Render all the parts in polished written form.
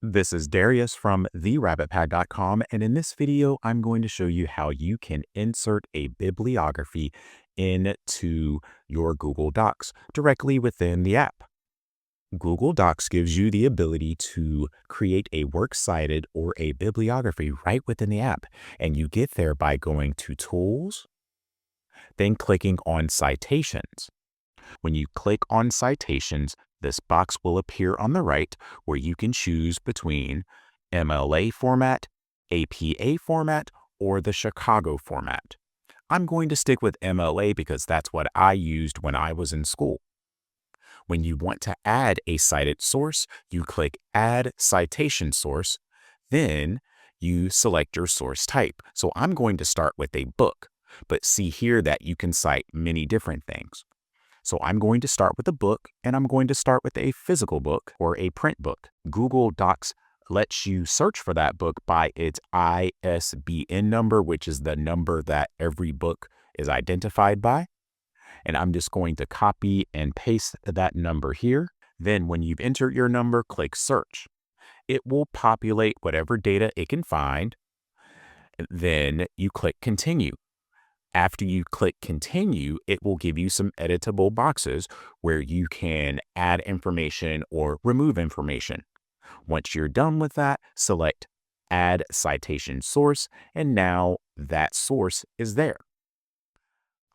This is Darius from therabbitpad.com, and in this video, I'm going to show you how you can insert a bibliography into your Google Docs directly within the app. Google Docs gives you the ability to create a works cited or a bibliography right within the app, and you get there by going to Tools, then clicking on Citations. When you click on Citations, this box will appear on the right where you can choose between MLA format, APA format, or the Chicago format. I'm going to stick with MLA because that's what I used when I was in school. When you want to add a cited source, you click Add Citation Source, then you select your source type. So I'm going to start with a book, but see here that you can cite many different things. So I'm going to start with a book, and I'm going to start with a physical book or a print book. Google Docs lets you search for that book by its ISBN number, which is the number that every book is identified by. And I'm just going to copy and paste that number here. Then when you've entered your number, click search. It will populate whatever data it can find. Then you click continue. After you click continue, it will give you some editable boxes where you can add information or remove information. Once you're done with that, select Add Citation Source, and now that source is there.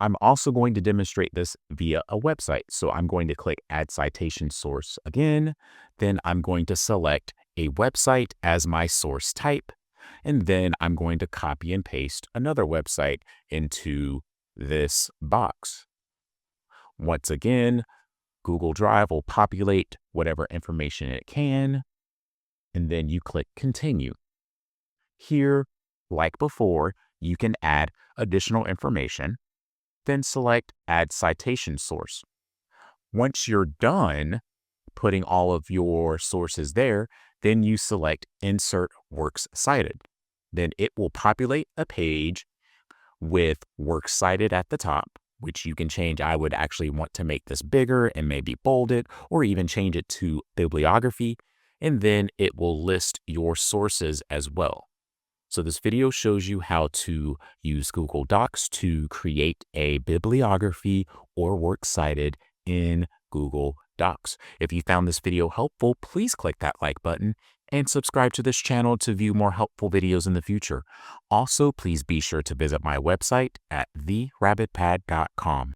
I'm also going to demonstrate this via a website. So I'm going to click Add Citation Source again. Then I'm going to select a website as my source type. And then I'm going to copy and paste another website into this box. Once again, Google Drive will populate whatever information it can, and then you click Continue. Here, like before, you can add additional information, then select Add Citation Source. Once you're done putting all of your sources there, then you select Insert Works Cited. Then it will populate a page with Works Cited at the top, which you can change. I would actually want to make this bigger and maybe bold it, or even change it to bibliography. And then it will list your sources as well. So this video shows you how to use Google Docs to create a bibliography or works cited in Google Docs. If you found this video helpful, please click that like button and subscribe to this channel to view more helpful videos in the future. Also, please be sure to visit my website at therabbitpad.com.